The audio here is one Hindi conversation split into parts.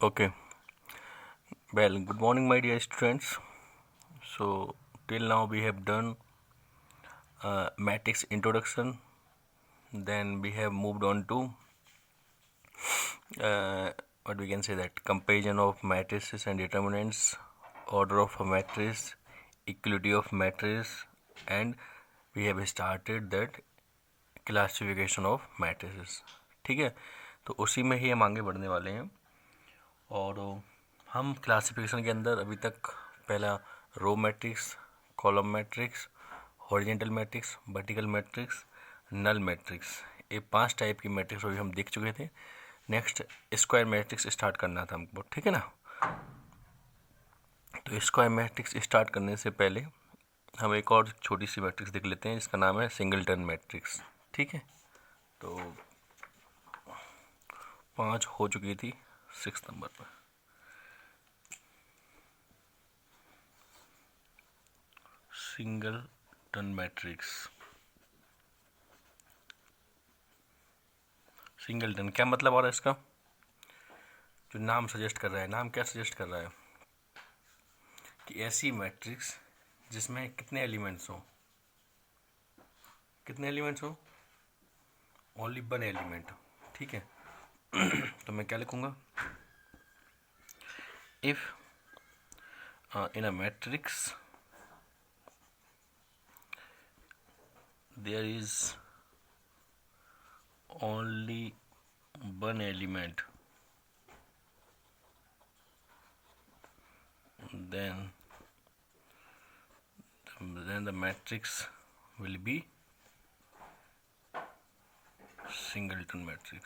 Okay. Well, good morning, my dear students. So, till now we have done matrix introduction. Then we have moved on to what we can say that comparison of matrices and determinants, order of a matrix, equality of matrix, and we have started that classification of matrices. ठीक है, तो उसी में ही हम आगे बढ़ने वाले हैं. और हम क्लासिफिकेशन के अंदर अभी तक पहला row matrix, column matrix, horizontal matrix, vertical matrix, null matrix, ये 5 टाइप की मैट्रिक्स अभी हम देख चुके थे. नेक्स्ट स्क्वायर मैट्रिक्स स्टार्ट करना था हमको, ठीक है ना. तो स्क्वायर मैट्रिक्स स्टार्ट करने से पहले हम एक और छोटी सी मैट्रिक्स देख लेते हैं जिसका नाम है सिंगलटन मैट्रिक्स. ठीक है, तो 5 हो चुकी थी, 6 नंबर पर. Singleton matrix. सिंगलटन क्या मतलब आ रहा है इसका? जो नाम सजेस्ट कर रहा है, नाम क्या सजेस्ट कर रहा है कि ऐसी मैट्रिक्स जिसमें कितने एलिमेंट्स हो, कितने एलिमेंट्स हो, ओनली वन एलिमेंट. ठीक है, तो मैं क्या लिखूंगा, if in a matrix there is only one element, then the matrix will be singleton matrix.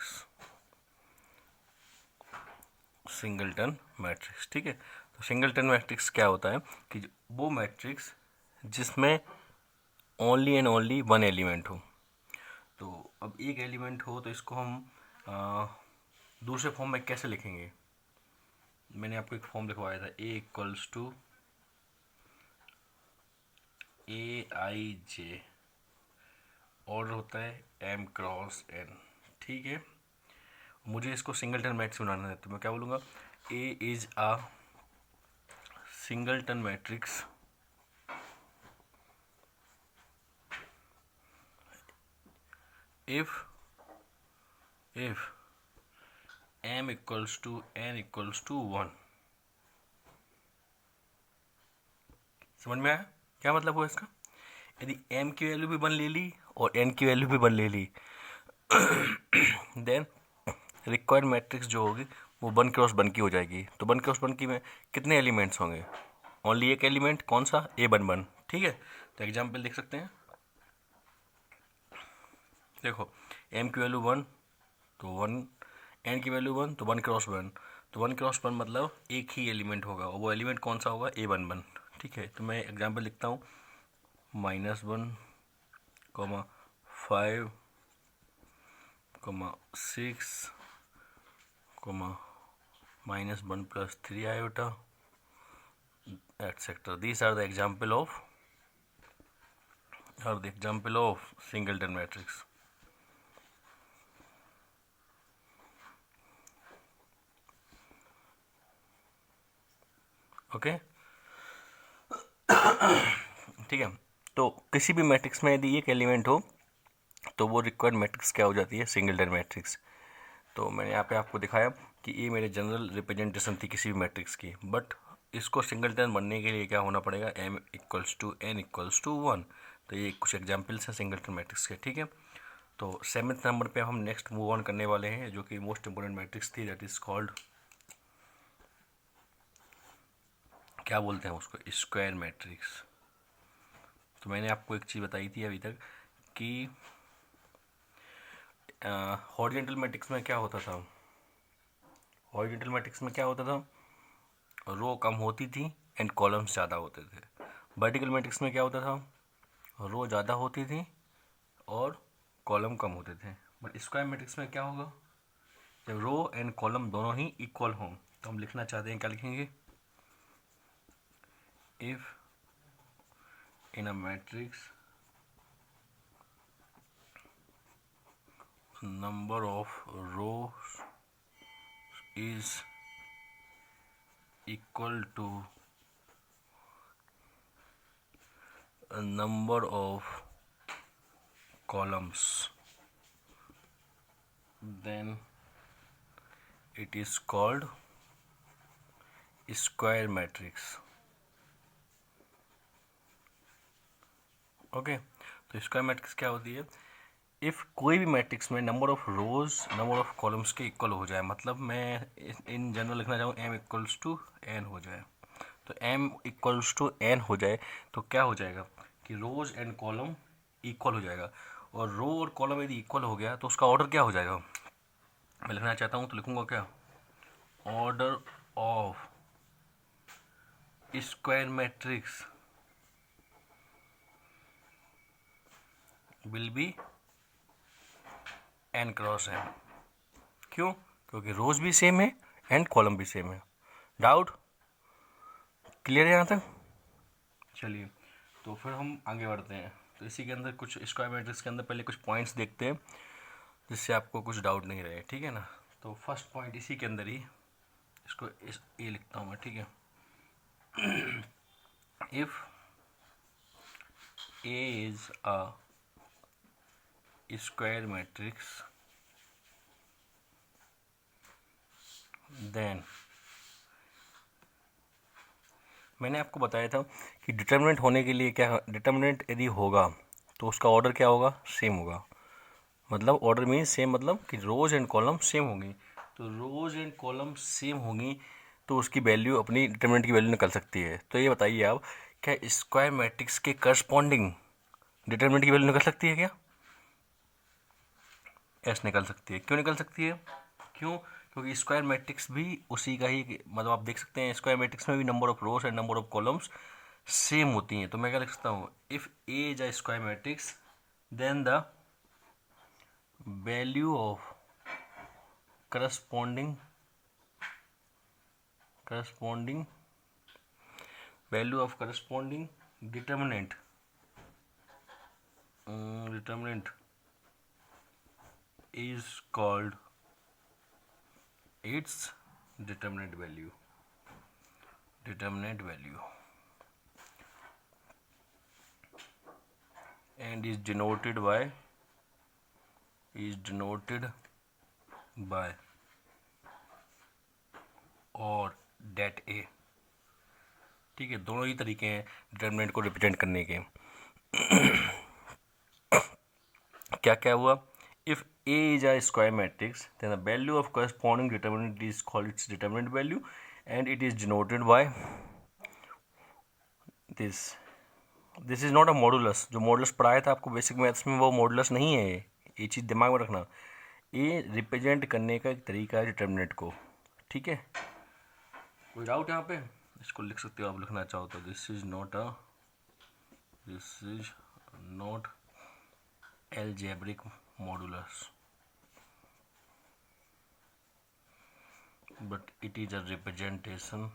Singleton matrix. ठीक है, तो सिंगलटन मैट्रिक्स क्या होता है कि वो मैट्रिक्स जिसमें only and only one element हो. तो अब एक एलिमेंट हो तो इसको हम दूसरे फॉर्म में कैसे लिखेंगे. मैंने आपको एक फॉर्म लिखवाया था, A equals to A I J, order होता है एम क्रॉस एन. ठीक है, मुझे इसको सिंगलटन मैट्रिक्स बनाना है तो मैं क्या बोलूँगा, A is a singleton matrix if m equals to n equals to 1. समझ में आया क्या मतलब हुआ इसका? यदि m की वैल्यू भी 1 ले ली और n की वैल्यू भी 1 ले ली देन रिक्वायर्ड मैट्रिक्स जो होगी वो 1 क्रॉस 1 की हो जाएगी. तो 1 क्रॉस 1 की में कितने एलिमेंट्स होंगे? ओनली एक एलिमेंट, कौन सा? A11. ठीक है, तो एग्जाम्पल देख सकते हैं. देखो, m की वैल्यू 1 तो 1, n की वैल्यू 1 तो 1 क्रॉस 1. तो 1 क्रॉस 1 मतलब एक ही एलिमेंट होगा और वो एलिमेंट कौन सा होगा? A11. ठीक है, तो मैं एग्जाम्पल लिखता हूँ, -1, 5, 6, -1 plus 3 iota, etc. These are the example of singleton matrix. Okay, ठीक है. तो किसी भी मैट्रिक्स में यदि एक एलिमेंट हो तो वो रिक्वायर्ड मैट्रिक्स क्या हो जाती है? Singleton matrix. तो मैंने यहाँ पे आपको दिखाया कि ये मेरे जनरल रिप्रेजेंटेशन थी किसी भी मैट्रिक्स की. बट इसको सिंगलटन बनने के लिए क्या होना पड़ेगा? m equals to n equals to 1. तो ये कुछ एग्जाम्पल्स हैं सिंगलटन मैट्रिक्स के. ठीक है, तो 7th नंबर पे हम नेक्स्ट मूव ऑन करने वाले हैं जो कि मोस्ट इंपोर्टेंट मैट्रिक्स थी, दैट इज कॉल्ड, क्या बोलते हैं उसको, स्क्वायर मैट्रिक्स. तो मैंने आपको एक चीज़ बताई थी अभी तक कि हॉरिजॉन्टल मैट्रिक्स में क्या होता था. हॉरिजॉन्टल मैट्रिक्स में क्या होता था? रो कम होती थी एंड कॉलम्स ज़्यादा होते थे. वर्टिकल मैट्रिक्स में क्या होता था? रो ज़्यादा होती थी और कॉलम कम होते थे. बट स्क्वायर मैट्रिक्स में क्या होगा? जब रो एंड कॉलम दोनों ही इक्वल हों तो हम लिखना चाहते हैं, क्या लिखेंगे? If in a matrix number of rows is equal to a number of columns, then it is called square matrix. Okay, तो स्क्वायर मैट्रिक्स क्या होती है? इफ़ कोई भी मैट्रिक्स में number of rose number of columns के इक्वल हो जाए, मतलब मैं इन जनरल लिखना चाहूँ m इक्वल्स टू n हो जाए, तो m इक्वल्स टू n हो जाए तो क्या हो जाएगा कि रोज एंड कॉलम इक्वल हो जाएगा, और रो और कॉलम यदि इक्वल हो गया तो उसका ऑर्डर क्या हो जाएगा? मैं लिखना चाहता हूँ तो लिखूँगा क्या? Order of square matrix will be n cross n। क्यों? क्योंकि रोज भी सेम है एंड कॉलम भी सेम है। डाउट क्लियर है यहाँ तक? चलिए, तो फिर हम आगे बढ़ते हैं। तो इसी के अंदर कुछ स्क्वायर मैट्रिक्स के अंदर पहले कुछ पॉइंट्स देखते हैं जिससे आपको कुछ डाउट नहीं रहे, ठीक है ना? तो फर्स्ट पॉइंट इसी के अंदर ही, इसको ये लिखता हूँ मैं, ठीक है? If A is a square matrix then, मैंने आपको बताया था कि डिटर्मिनेंट होने के लिए क्या, डिटर्मिनेंट यदि होगा तो उसका ऑर्डर क्या होगा? सेम होगा। मतलब ऑर्डर मीन सेम, मतलब कि रोज एंड कॉलम सेम होंगी। तो रोज एंड कॉलम सेम होंगी तो उसकी वैल्यू अपनी डिटर्मिनेंट की वैल्यू निकल सकती है। तो ये बताइए आप, क्या स्क्वायर मैट्रिक्स के करस्पॉन्डिंग डिटर्मिनेंट की वैल्यू निकल सकती है क्या? एस निकल सकती है। क्यों निकल सकती है? क्यों? क्योंकि स्क्वायर मैट्रिक्स भी उसी का ही, मतलब आप देख सकते हैं स्क्वायर मैट्रिक्स में भी number of rows and number of columns same होती हैं। तो मैं क्या लिख सकता हूँ? If A is a square matrix then the value of corresponding value of corresponding determinant is called its determinant value and is denoted by और डेट ए। ठीक है, दोनों ही तरीके हैं डिटर्मिनेंट को रिप्रेजेंट करने के। क्या क्या हुआ? If A is a square matrix then the value of corresponding determinant is called its determinant value and it is denoted by this is not a modulus. जो मॉडुलस पढ़ाया था आपको बेसिक मैथ्स में वो मॉडुलस नहीं है। ये चीज़ दिमाग में रखना, ये रिप्रेजेंट करने का एक तरीका है डिटर्मिनेंट को। ठीक है, कोई डाउट यहाँ पे? इसको लिख सकते हो आप, लिखना चाहो तो this is not algebraic modulus but it is a representation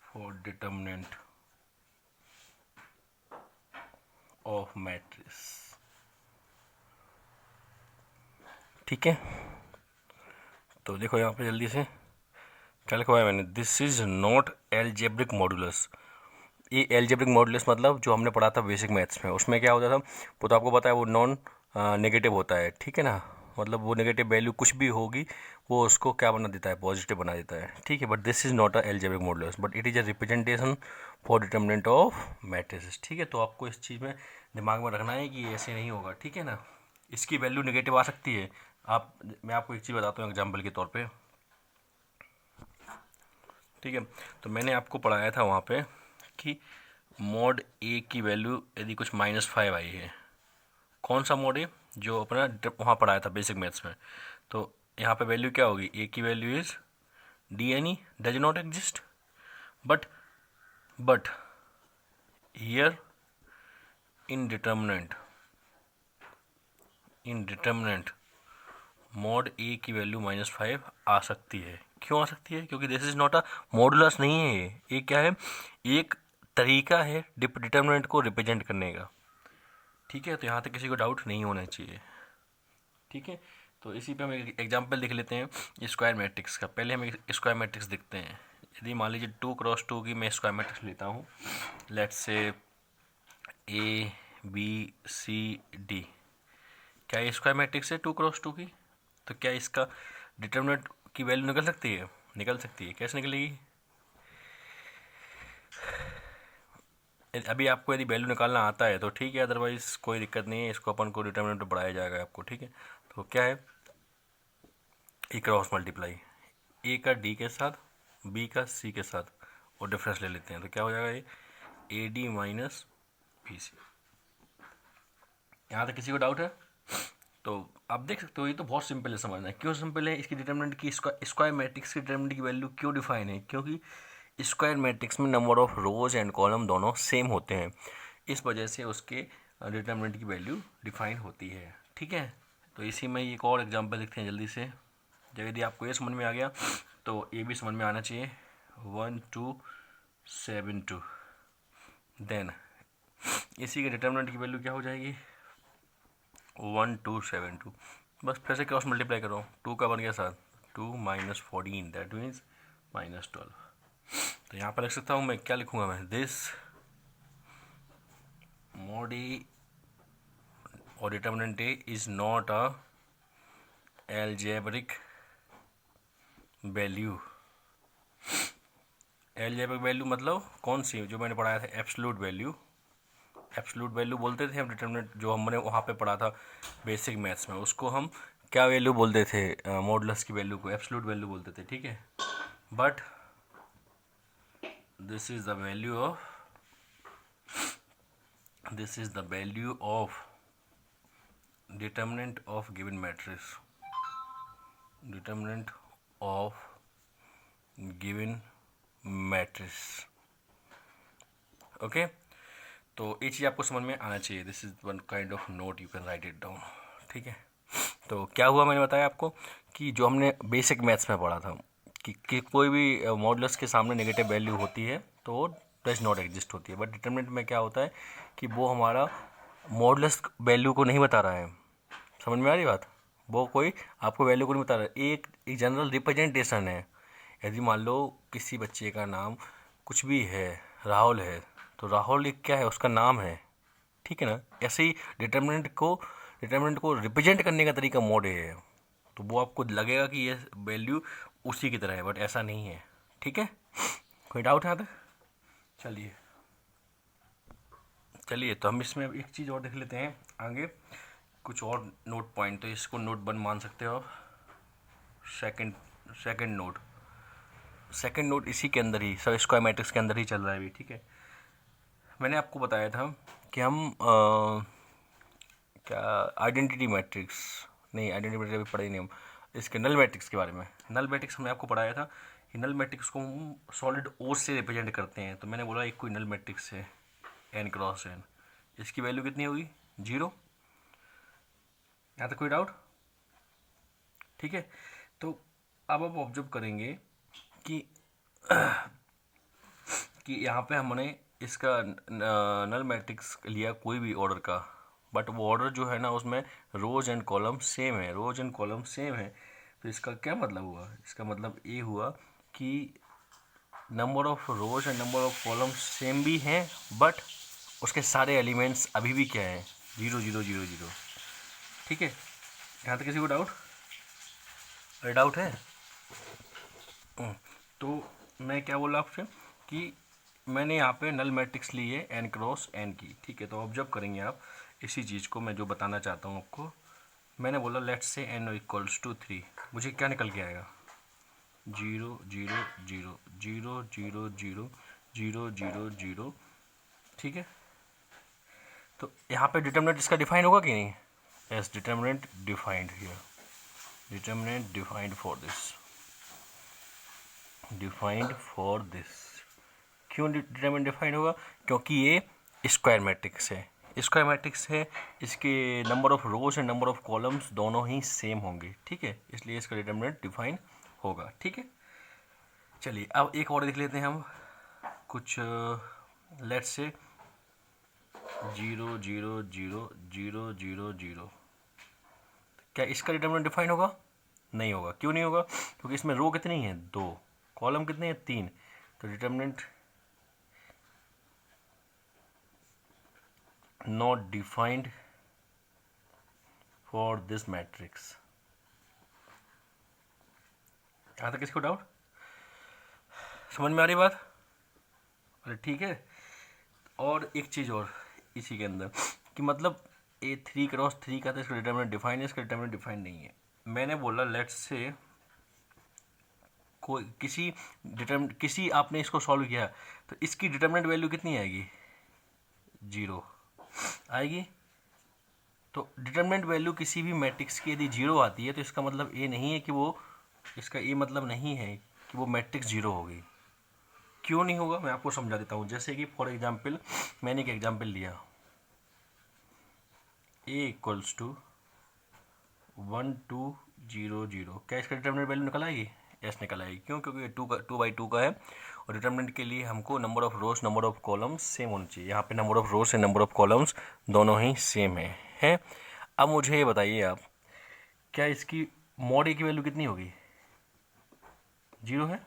for determinant of matrix। ठीक है, तो देखो यहाँ पे जल्दी से क्या लिखवाया मैंने, this is not algebraic modulus. ये एल्जेब्रिक मॉडुलस मतलब जो हमने पढ़ा था बेसिक मैथ्स में, उसमें क्या होता था वो तो आपको पता है, वो नॉन नेगेटिव होता है। ठीक है ना, मतलब वो नेगेटिव वैल्यू कुछ भी होगी वो उसको क्या बना देता है? पॉजिटिव बना देता है। ठीक है, but this is not a algebraic modulus but it is a representation for determinant of matrices. ठीक है, तो आपको इस चीज़ में दिमाग में रखना है कि ऐसे नहीं होगा। ठीक है ना, इसकी वैल्यू नेगेटिव आ सकती है। मैं आपको एक चीज़ बताता हूँ एग्जाम्पल के तौर पर। ठीक है, तो मैंने आपको पढ़ाया था वहाँ पे कि मॉड ए की वैल्यू यदि कुछ -5 आई है। कौन सा मॉड ए? जो अपना वहाँ पढ़ाया था बेसिक मैथ्स में। तो यहाँ पे वैल्यू क्या होगी? ए की value is D N E does not exist but here in determinant mod A की वैल्यू -5 आ सकती है। क्यों आ सकती है? क्योंकि this is not a modulus नहीं है ये क्या है? एक तरीका है डिटर्मिनेंट को रिप्रेजेंट करने का। ठीक है, तो यहाँ तक किसी को डाउट नहीं होना चाहिए। ठीक है, तो इसी पे हम एक एग्जांपल देख लेते हैं स्क्वायर मैट्रिक्स का। पहले हम एक स्क्वायर मैट्रिक्स देखते हैं। यदि मान लीजिए 2x2 की मैं स्क्वायर मैट्रिक्स लेता हूँ, let's say A B C D। क्या ये स्क्वायर मैट्रिक्स है 2x2 की? तो क्या इसका डिटर्मिनेंट की वैल्यू निकल सकती है? निकल सकती है। कैसे निकलेगी? अभी आपको यदि वैल्यू निकालना आता है तो ठीक है, अदरवाइज कोई दिक्कत नहीं है, इसको अपन को डिटर्मिनेंट बढ़ाया जाएगा आपको। ठीक है, तो क्या है, ए क्रॉस मल्टीप्लाई ए का डी के साथ, बी का सी के साथ, और डिफरेंस ले लेते हैं तो क्या हो जाएगा, ये A D minus B C. यहाँ तक किसी को डाउट है? तो आप देख सकते हो ये तो बहुत सिंपल है समझना। क्यों सिंपल है? इसकी डिटर्मिनेंट की स्क्वायर मैट्रिक्स की डिटर्मिनेंट की वैल्यू क्यों डिफाइन है? क्योंकि स्क्वायर मैट्रिक्स में number of rows and column दोनों सेम होते हैं, इस वजह से उसके डिटर्मिनेंट की वैल्यू डिफाइन होती है। ठीक है, तो इसी में एक और एग्जांपल देखते हैं जल्दी से। जब यदि आपको ये समझ में आ गया तो ये भी समझ में आना चाहिए। 1 2 7 2, देन इसी के डिटर्मिनेंट की वैल्यू क्या हो जाएगी, 1 2 7 2। बस फिर से क्रॉस मल्टीप्लाई करो, 2 का 1 के साथ 2 माइनस 14, दैट मीन्स माइनस 12। तो यहाँ पर लिख सकता हूँ मैं, क्या लिखूँगा मैं, दिस mod A और determinant A is not a algebraic value. algebraic value मतलब कौन सी, जो मैंने पढ़ाया था एब्सोल्यूट वैल्यू। एब्सोल्यूट वैल्यू बोलते थे हम डिटर्मिनेंट, जो हमने वहाँ पे पढ़ा था बेसिक मैथ्स में, उसको हम क्या वैल्यू बोलते थे, मॉडुलस की वैल्यू को एब्सोल्यूट वैल्यू बोलते थे। ठीक है, but this is the value of determinant of given matrix, determinant of given matrix। Okay, तो ये चीज़ आपको समझ में आना चाहिए। This is one kind of note, you can write it down. ठीक है, तो क्या हुआ, मैंने बताया आपको कि जो हमने बेसिक मैथ्स में पढ़ा था कि कोई भी मॉडुलस के सामने नेगेटिव वैल्यू होती है तो वो डज नॉट एग्जिस्ट होती है। बट डिटर्मिनेंट में क्या होता है कि वो हमारा मॉडुलस वैल्यू को नहीं बता रहा है। समझ में आ रही बात? वो कोई आपको वैल्यू को नहीं बता रहा है, एक जनरल रिप्रेजेंटेशन है। यदि मान लो किसी बच्चे का नाम कुछ भी है, राहुल है, तो राहुल एक क्या है, उसका नाम है। ठीक है ना, ऐसे ही डिटर्मिनेंट को रिप्रेजेंट करने का तरीका मॉड है, तो वो आपको लगेगा कि ये वैल्यू उसी की तरह है, बट ऐसा नहीं है। ठीक है, कोई डाउट है यहाँ तक? चलिए तो हम इसमें एक चीज़ और देख लेते हैं आगे, कुछ और नोट पॉइंट। तो इसको नोट 1 मान सकते हो आप। सेकंड नोट इसी के अंदर ही, सब स्क्वायर मैट्रिक्स के अंदर ही चल रहा है अभी। ठीक है, मैंने आपको बताया था कि हम क्या आइडेंटिटी मैट्रिक्स, नहीं आइडेंटिटी मैट्रिक्स अभी पढ़े ही नहीं हम, इसके नल मैट्रिक्स के बारे में। नल मैट्रिक्स हमने आपको पढ़ाया था कि नल मैट्रिक्स को हम सॉलिड ओ से रिप्रेजेंट करते हैं। तो मैंने बोला एक कोई नल मैट्रिक्स है n क्रॉस n, इसकी वैल्यू कितनी होगी, 0। यहाँ तक कोई डाउट? ठीक है, तो अब आप ऑब्जर्व करेंगे कि यहाँ पे हमने इसका नल मैट्रिक्स लिया कोई भी ऑर्डर का, बट वो ऑर्डर जो है ना उसमें रोज एंड कॉलम सेम है। तो इसका क्या मतलब हुआ? इसका मतलब ये हुआ कि number of rows and number of column same भी हैं, बट उसके सारे एलिमेंट्स अभी भी क्या है, 0 0 0 0। ठीक है, यहाँ तक किसी को डाउट? अरे डाउट है? तो मैं क्या बोला आपसे कि मैंने यहाँ पे नल मैट्रिक्स ली है n क्रॉस n की। ठीक है, तो ऑब्जर्व करेंगे आप इसी चीज़ को, मैं जो बताना चाहता हूँ आपको। मैंने बोला let's say n equals to 3, मुझे क्या निकल के आएगा, 0 0 0 0 0 0 0 0 0। ठीक है, तो यहाँ पे डिटर्मिनेंट इसका डिफाइन होगा कि नहीं? Yes, determinant defined here, determinant defined for this. क्यों डिटर्मिनेंट डिफाइंड होगा? क्योंकि ये स्क्वायर मैट्रिक्स है, इसके number of rows and number of columns दोनों ही सेम होंगे। ठीक है, इसलिए इसका डिटर्मिनेंट डिफाइन होगा। ठीक है, चलिए अब एक और देख लेते हैं हम कुछ। Let's say 0 0 0 0 0 0। क्या इसका डिटरमिनेंट डिफाइन होगा? नहीं होगा। क्यों नहीं होगा? क्योंकि इसमें रो कितनी है? 2, कॉलम कितने हैं? 3। तो determinant not defined for this matrix. यहाँ तक किसी को डाउट? समझ में आ रही बात? अरे ठीक है। और एक चीज़ और इसी के अंदर कि मतलब ए 3x3 का, तो इसका डिटरमिनेंट डिफाइन है, इसका डिटरमिनेंट डिफाइन नहीं है। मैंने बोला लेट्स से कोई किसी आपने इसको सॉल्व किया तो इसकी डिटरमिनेंट वैल्यू कितनी आएगी? 0 आएगी। तो डिटरमिनेंट वैल्यू किसी भी मैट्रिक्स की यदि 0 आती है तो इसका मतलब ये नहीं है कि वो, इसका ये मतलब नहीं है कि वो मैट्रिक्स 0 होगी। क्यों नहीं होगा मैं आपको समझा देता हूँ। जैसे कि फॉर एग्जांपल मैंने एक एग्जांपल लिया, a इक्वल्स टू 1 2 0 0। क्या इसका डिटरमिनेंट वैल्यू निकल आएगी? यस निकल आएगी। क्यों? क्योंकि 2 का है और डिटरमिनेंट के लिए हमको number of rose number of columns same होनी चाहिए। यहाँ पे number of rows and number of columns दोनों ही सेम है। अब मुझे ये बताइए आप, क्या इसकी मॉड ए की वैल्यू कितनी होगी? 0 है,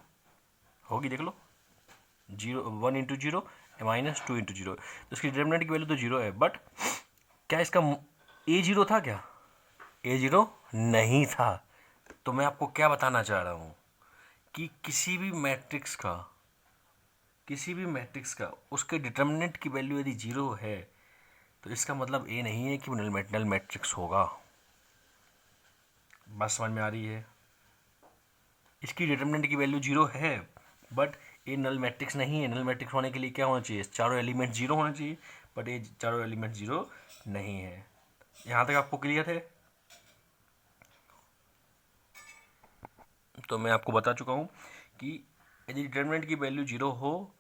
होगी, देख लो। 1 इंटू 0 -2 इंटू 0, तो इसकी डिटरमिनेंट की वैल्यू तो 0 है। बट क्या इसका ए 0 था? क्या ए 0 नहीं था। तो मैं आपको क्या बताना चाह रहा हूँ कि किसी भी मैट्रिक्स का उसके डिटरमिनेंट की वैल्यू यदि 0 है तो इसका मतलब ये नहीं है कि वो नल मैट्रिक्स होगा। बात समझ में आ रही है? इसकी डिटरमिनेंट की वैल्यू 0 है बट ये नल मैट्रिक्स नहीं है। नल मैट्रिक्स होने के लिए क्या होना चाहिए? चारों एलिमेंट 0 होना चाहिए, बट ये चारों एलिमेंट 0 नहीं है। यहाँ तक आपको क्लियर है? तो मैं आपको बता चुका हूँ कि यदि डिटरमिनेंट की वैल्यू 0 हो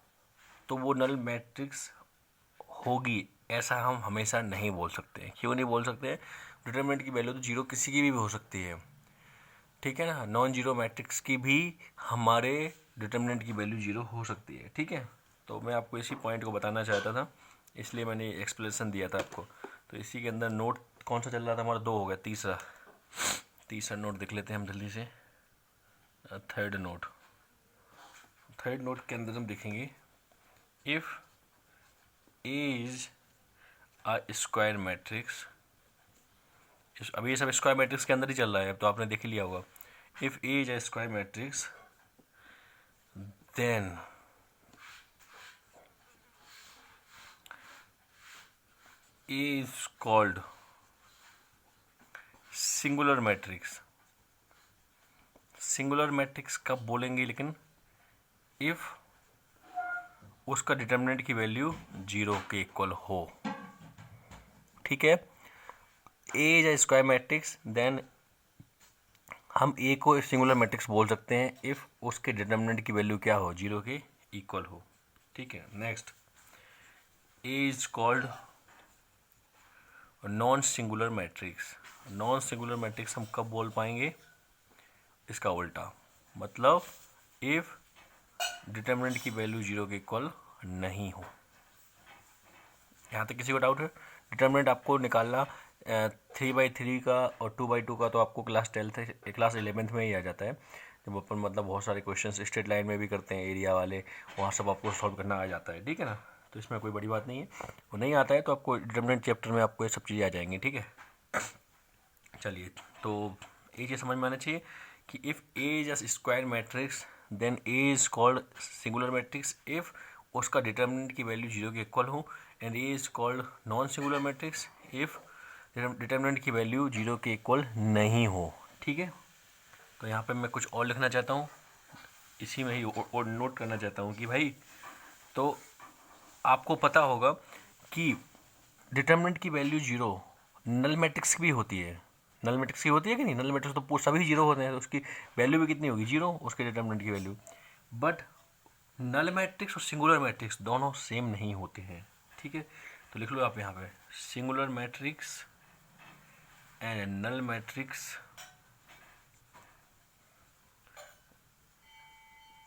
तो वो नल मैट्रिक्स होगी, ऐसा हम हमेशा नहीं बोल सकते। क्यों नहीं बोल सकते? डिटरमिनेंट की वैल्यू तो 0 किसी की भी हो सकती है, ठीक है ना। नॉन जीरो मैट्रिक्स की भी हमारे डिटरमिनेंट की वैल्यू 0 हो सकती है, ठीक है। तो मैं आपको इसी पॉइंट को बताना चाहता था, इसलिए मैंने एक्सप्लेनेशन दिया था आपको। तो इसी के अंदर नोट कौन सा चल रहा था हमारा? 2 हो गया। तीसरा नोट देख लेते हैं हम जल्दी से। थर्ड नोट के अंदर हम देखेंगे, if A is a square matrix. अभी ये सब स्क्वायर मैट्रिक्स के अंदर ही चल रहा है, अब तो आपने देख ही लिया होगा। If A is a square matrix then A is called singular matrix. Singular matrix कब बोलेंगे? लेकिन इफ उसका डिटरमिनेंट की वैल्यू 0 के इक्वल हो, ठीक है। A is a square matrix, then हम ए को सिंगुलर मैट्रिक्स बोल सकते हैं इफ उसके डिटरमिनेंट की वैल्यू क्या हो? 0 के इक्वल हो, ठीक है। Next, A is called non singular matrix. Non singular matrix हम कब बोल पाएंगे? इसका उल्टा, मतलब इफ डिटरमिनेंट की वैल्यू 0 के इक्वल नहीं हो। यहाँ तक किसी को डाउट है? डिटरमिनेंट आपको निकालना 3/3 का और 2/2 का तो आपको क्लास 11th में ही आ जाता है, जब अपन मतलब बहुत सारे क्वेश्चंस स्ट्रेट लाइन में भी करते हैं, एरिया वाले, वहाँ सब आपको सॉल्व करना आ जाता है, ठीक है ना। तो इसमें कोई बड़ी बात नहीं है। वो नहीं आता है तो आपको डिटरमिनेंट चैप्टर में आपको ये सब चीज़ें आ जाएंगी, ठीक है। चलिए, तो ये चीज़ समझ में आना चाहिए कि if A is a square matrix then A is called singular matrix if उसका डिटरमिनेंट की वैल्यू 0 के इक्वल हो, and A is called non singular matrix if determinant की वैल्यू 0 के इक्वल नहीं हो, ठीक है। तो यहाँ पे मैं कुछ और लिखना चाहता हूँ, इसी में ही और नोट करना चाहता हूँ कि भाई, तो आपको पता होगा कि डिटरमिनेंट की वैल्यू 0 नल मैट्रिक्स भी होती है। नल मैट्रिक्स की होती है कि नहीं? नल मैट्रिक्स तो सभी 0 होते हैं, तो उसकी वैल्यू भी कितनी होगी? 0, उसके डिटरमिनेंट की वैल्यू। बट नल मैट्रिक्स और सिंगुलर मैट्रिक्स दोनों सेम नहीं होते हैं, ठीक है। तो लिख लो आप यहाँ पे, singular matrix and null matrix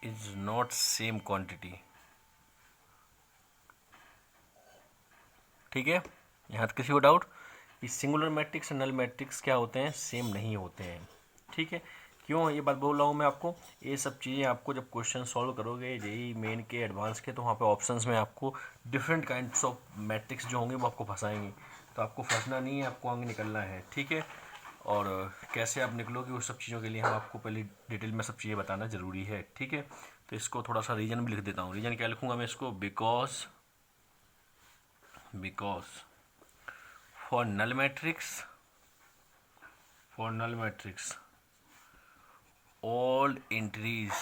is not same quantity, ठीक है, यहाँ तक किसी को डाउट? कि सिंगुलर मैट्रिक्स नल मैट्रिक्स क्या होते हैं, सेम नहीं होते हैं। ठीक है, क्यों ये बात बोल रहा हूँ मैं आपको? ये सब चीज़ें आपको जब क्वेश्चन सॉल्व करोगे जेई मेन के एडवांस के, तो वहाँ पे ऑप्शंस में आपको डिफरेंट काइंड्स ऑफ मैट्रिक्स जो होंगे वो आपको फंसाएंगे। तो आपको फंसना नहीं है, आपको आगे निकलना है। ठीक है, और कैसे आप निकलोगे उस सब चीज़ों के लिए हम आपको पहले डिटेल में सब चीज़ें बताना ज़रूरी है। ठीक है, तो इसको थोड़ा सा रीजन भी लिख देता हूँ। रीजन क्या लिखूँगा मैं इसको? Because for null matrix all entries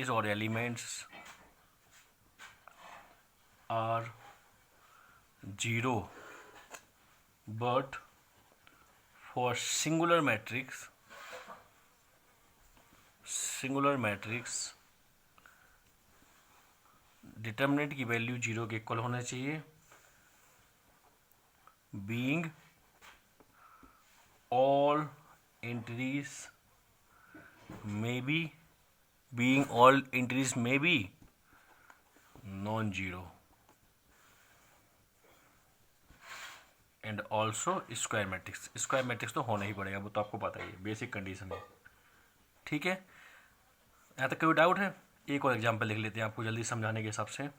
or elements are 0, but for singular matrix determinant की वैल्यू 0 के इक्वल होना चाहिए, being all entries may be non-zero and also square matrix तो होना ही पड़ेगा, वो तो आपको पता ही है, बेसिक कंडीशन है। ठीक है, यहाँ तक कोई डाउट है? एक और एग्जांपल लिख लेते हैं आपको जल्दी समझाने के हिसाब से।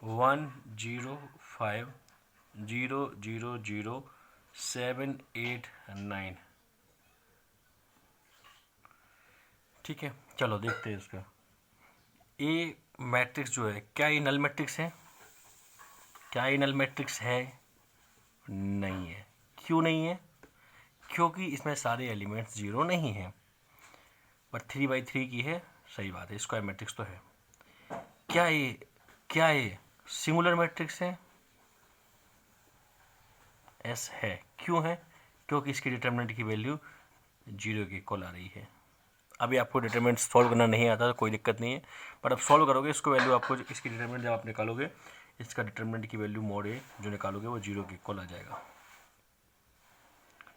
105000789। ठीक है, चलो देखते हैं इसका। ये मैट्रिक्स जो है, क्या ये नल मैट्रिक्स है? नहीं है। क्यों नहीं है? क्योंकि इसमें सारे एलिमेंट्स 0 नहीं हैं, पर 3/3 की है। सही बात है, स्क्वायर मैट्रिक्स तो है। क्या ये सिंगुलर मैट्रिक्स है? एस है। क्यों है? क्योंकि इसकी डिटर्मिनेंट की वैल्यू 0 के इक्वल आ रही है। अभी आपको डिटर्मिनेंट सॉल्व करना नहीं आता तो कोई दिक्कत नहीं है, पर अब सॉल्व करोगे इसको वैल्यू आपको, इसकी डिटर्मिनेंट जब आप निकालोगे, इसका डिटर्मिनेंट की वैल्यू mod A जो निकालोगे वो 0 के इक्वल आ जाएगा।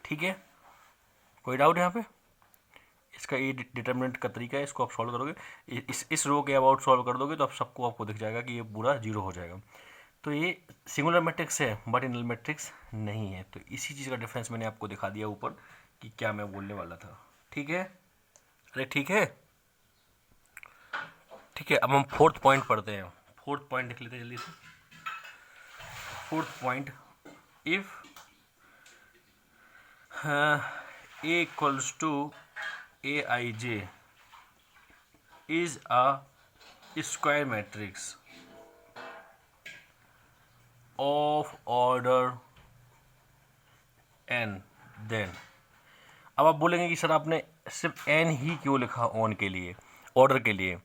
ठीक है, कोई डाउट यहाँ पे? इसका ये डिटर्मिनेंट का तरीका है, इसको आप सॉल्व करोगे, इस रो के अबाउट सॉल्व कर दोगे तो आप आपको दिख जाएगा कि ये पूरा 0 हो जाएगा। तो ये सिंगुलर मैट्रिक्स है बट नल मैट्रिक्स नहीं है। तो इसी चीज़ का डिफरेंस मैंने आपको दिखा दिया ऊपर कि क्या मैं बोलने वाला था। ठीक है, अरे ठीक है, अब हम फोर्थ पॉइंट पढ़ते हैं। फोर्थ पॉइंट लिख लेते हैं जल्दी से। Fourth point, if A equals to Aij is a square matrix of order n, then अब आप बोलेंगे कि सर आपने सिर्फ n ही क्यों लिखा ऑन के लिए, ऑर्डर के लिए?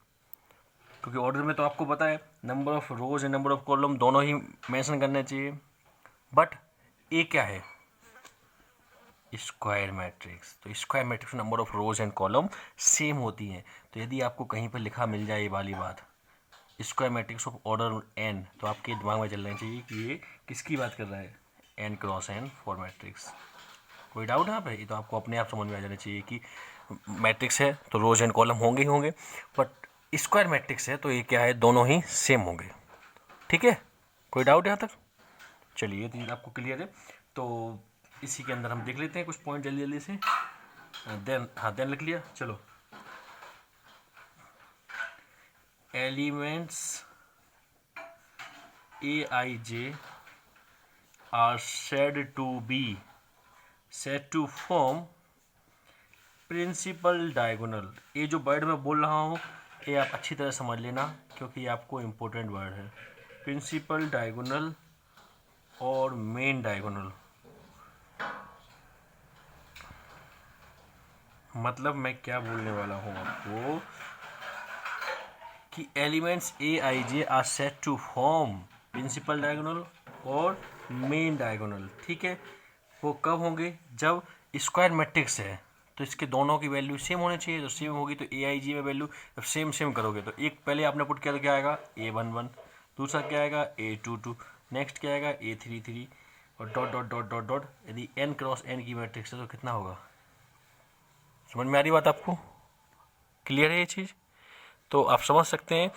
क्योंकि ऑर्डर में तो आपको पता है number of rows and number of columns दोनों ही मेंशन करने चाहिए, बट ए क्या है? Square matrix. तो square matrix number of rows and column same होती हैं। तो यदि आपको कहीं पर लिखा मिल जाए ये वाली बात, square matrix of order n, तो आपके दिमाग में चलना चाहिए कि ये किसकी बात कर रहा है? n cross n for matrix. कोई डाउट है यहाँ पे? ये तो आपको अपने आप समझ में आ जाना चाहिए कि मैट्रिक्स है तो रोज एंड कॉलम होंगे ही होंगे, बट स्क्वायर मैट्रिक्स है तो ये क्या है? दोनों ही सेम होंगे। ठीक है, कोई डाउट यहाँ तक? चलिए, ये चीज़ आपको क्लियर है। तो इसी के अंदर हम देख लेते हैं कुछ पॉइंट जल्दी से। देन लिख लिया। चलो, elements Aij are said to form principal diagonal. ये जो वर्ड मैं बोल रहा हूँ ये आप अच्छी तरह समझ लेना, क्योंकि ये आपको इम्पोर्टेंट वर्ड है। प्रिंसिपल डायगोनल और मेन डायगोनल, मतलब मैं क्या बोलने वाला हूँ आपको कि elements Aij are set to form principal diagonal और मेन डायगोनल। ठीक है, वो कब होंगे? जब स्क्वायर मैट्रिक्स है तो इसके दोनों की वैल्यू सेम होनी चाहिए। तो सेम होगी तो Aij में वैल्यू जब सेम करोगे तो एक पहले आपने पुट किया तो क्या आएगा? A11, दूसरा क्या आएगा? A22, नेक्स्ट क्या आएगा? A33 और dot dot dot dot dot. यदि n क्रॉस n की मैट्रिक्स है तो कितना होगा? समझ में आ रही बात आपको? क्लियर है ये चीज़? तो आप समझ सकते हैं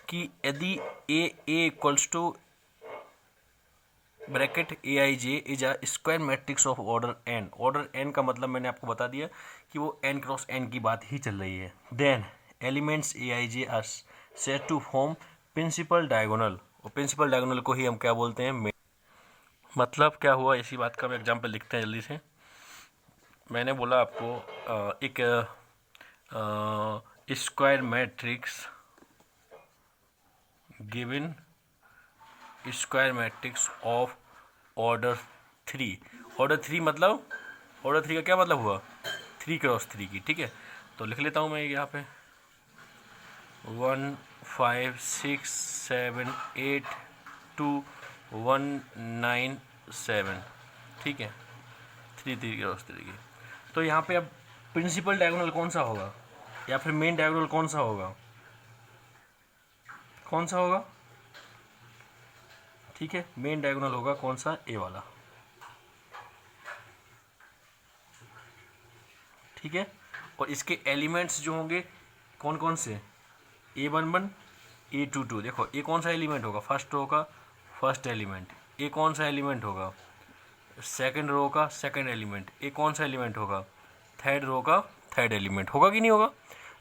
कि यदि A equals to bracket A I J is a square matrix of order N. Order N का मतलब मैंने आपको बता दिया कि वो एन क्रॉस एन की बात ही चल रही है। Then elements A I J are set to form principal diagonal, और प्रिंसिपल डायगोनल को ही हम क्या बोलते हैं, मतलब क्या हुआ इसी बात का हम एग्जाम्पल लिखते हैं जल्दी से। मैंने बोला आपको एक square matrix given square matrix of order 3। Order 3 मतलब, ऑर्डर 3 का क्या मतलब हुआ, 3 क्रॉस 3 की, ठीक है। तो लिख लेता हूँ मैं यहाँ पे 1 5 6 7 8 2 1 9 7, ठीक है, 3 क्रॉस 3 की। तो यहाँ पे अब प्रिंसिपल डायगोनल कौन सा होगा या फिर मेन डायगोनल कौन सा होगा, कौन सा होगा, ठीक है, मेन डायगोनल होगा कौन सा, ए वाला, ठीक है। और इसके एलिमेंट्स जो होंगे कौन कौन से, A11 A22, देखो ए कौन सा एलिमेंट होगा, फर्स्ट रो का फर्स्ट एलिमेंट, ए कौन सा एलिमेंट होगा, सेकंड रो का सेकंड एलिमेंट, ए कौन सा एलिमेंट होगा, थर्ड रो का थर्ड एलिमेंट, होगा कि नहीं होगा।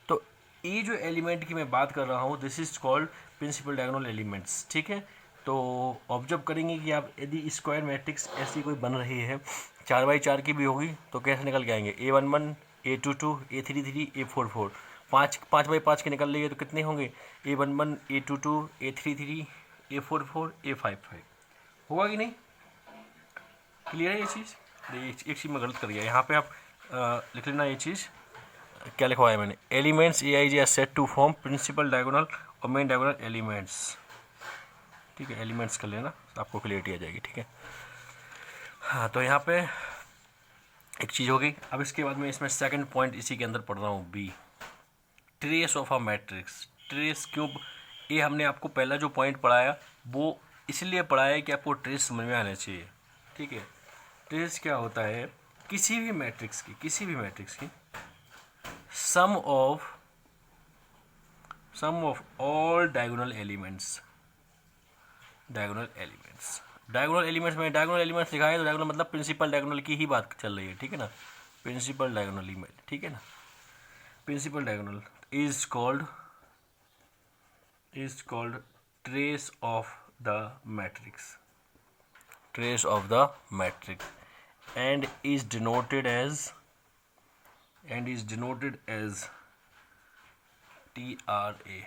तो ये जो एलिमेंट की मैं बात कर रहा हूँ this is called principal diagonal elements, ठीक है। तो ऑब्जर्व करेंगे कि आप यदि स्क्वायर मैट्रिक्स ऐसी कोई बन रही है 4x4 की भी होगी तो कैसे निकल के आएंगे, A11 A22 A33 A44, 5x5 की निकल रही है तो कितने होंगे, A11 A22 A33 A44 A55, होगा कि नहीं, क्लियर है ये चीज़। एक चीज़ मैं गलत कर गया यहाँ पे, आप लिख लेना ये चीज़ क्या लिखवाया मैंने, elements A I G are set to form principal diagonal और मेन डायगोनल एलिमेंट्स, ठीक है, एलिमेंट्स कर लेना आपको क्लियरिटी आ जाएगी, ठीक है। हाँ तो यहाँ पे एक चीज़ होगी। अब इसके बाद में इसमें सेकंड पॉइंट इसी के अंदर पढ़ रहा हूँ, B, trace of a matrix. Trace क्यों, ये हमने आपको पहला जो पॉइंट पढ़ाया वो इसलिए पढ़ाया कि आपको ट्रेस समझ में आना चाहिए, ठीक है। ट्रेस क्या होता है, किसी भी मैट्रिक्स की सम ऑफ ऑल डायगोनल एलिमेंट्स में डायगोनल एलिमेंट्स लिखा है तो डायगोनल मतलब प्रिंसिपल डायगोनल की ही बात चल रही है, ठीक है ना, प्रिंसिपल डायगोनल एलिमेंट, ठीक है ना। Principal diagonal is called trace of the matrix, and is denoted as TRA,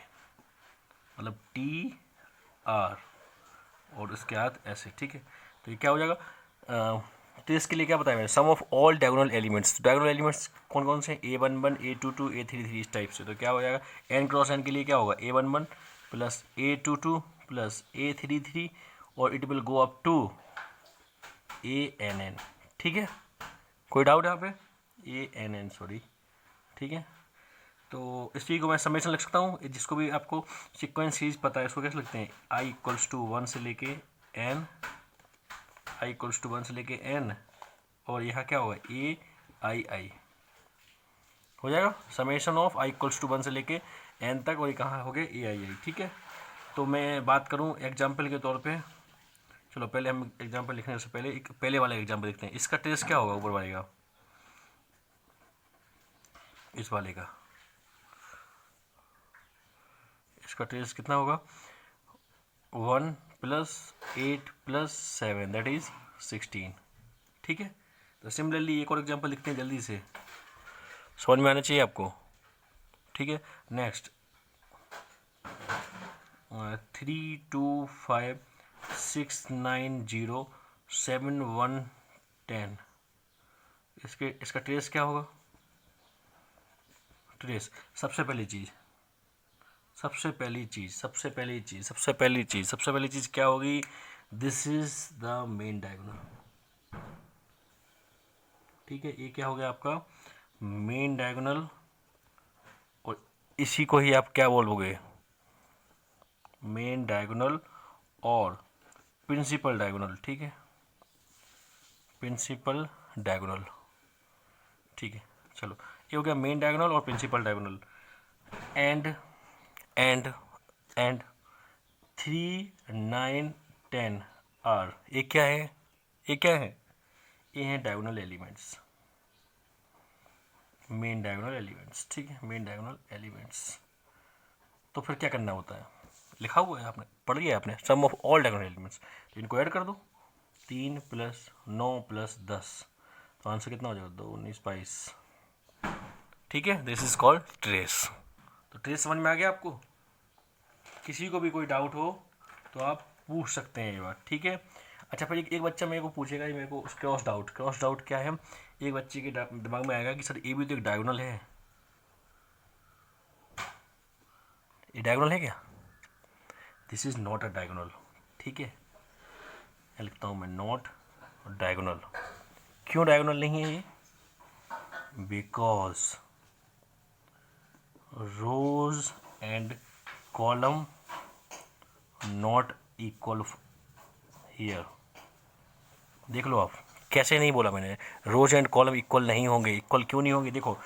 मतलब TR और उसके बाद ऐसे, ठीक है। तो ये क्या हो जाएगा, ट्रेस के लिए क्या बताया मैंने, sum of all diagonal elements. Diagonal elements कौन कौन से, A11 A22 A33 इस टाइप से। तो क्या हो जाएगा, n क्रॉस n के लिए क्या होगा, A11 plus A22 plus A33 और it will go up to ANN, ठीक है। कोई डाउट यहाँ पे, ANN सॉरी, ठीक है। तो इस चीज़ को मैं समेशन लिख सकता हूँ, जिसको भी आपको सीक्वेंस सीरीज पता है उसको कैसे लिखते हैं, I=1 से लेके n, और यहाँ क्या होगा AII हो जाएगा, समेशन ऑफ I=1 से लेके n तक, और ये कहाँ हो गया AII, ठीक है। तो मैं बात करूँ एग्जाम्पल के तौर पे, चलो पहले हम एग्जाम्पल लिखने से पहले एक पहले वाला एग्जाम्पल लिखते हैं। इसका ट्रेस क्या होगा, ऊपर वाले का, इस वाले का, इसका ट्रेस कितना होगा, 1 + 8 + 7 दैट इज 16, ठीक है। तो सिमिलरली एक और एग्जाम्पल लिखते हैं जल्दी से, समझ में आना चाहिए आपको, ठीक है। नेक्स्ट 3 2 5 6 9 0 7 1 10, इसका ट्रेस क्या होगा, ट्रेस सबसे पहली चीज़ क्या होगी, this is the main diagonal, ठीक है। ये क्या हो गया आपका मेन डायगोनल, और इसी को ही आप क्या बोलोगे, मेन डायगोनल और प्रिंसिपल डायगोनल, ठीक है, प्रिंसिपल डायगोनल, ठीक है। चलो ये हो गया मेन डायगोनल और प्रिंसिपल डायगोनल। And 3 9 10 are. ये क्या है, ये क्या है, ये है diagonal elements, main diagonal elements. ठीक है, मेन डायगोनल एलिमेंट्स। तो फिर क्या करना होता है, लिखा हुआ है, आपने पढ़ लिया आपने, सम ऑफ ऑल डायगोनल एलिमेंट्स। तो इनको ऐड कर दो, 3 + 9 + 10, तो आंसर कितना हो जाएगा, 2 19 22। ठीक है, दिस इज कॉल्ड ट्रेस। तो ट्रेस समझ में आ गया आपको? किसी को भी कोई डाउट हो तो आप पूछ सकते हैं ये बात। ठीक है, अच्छा फिर एक बच्चा मेरे को पूछेगा, मेरे को क्रॉस डाउट क्या है, एक बच्चे के दिमाग में आएगा कि सर ये भी तो एक डायगोनल है, ये डायगोनल है क्या? This is not a diagonal. ठीक है, मैं लिखता हूँ मैं नॉट डायगोनल। क्यों डायगोनल नहीं है ये? Because rows and column not equal here. देख लो आप, कैसे नहीं बोला मैंने, रोज एंड कॉलम इक्वल नहीं होंगे। इक्वल क्यों नहीं होंगे? देखो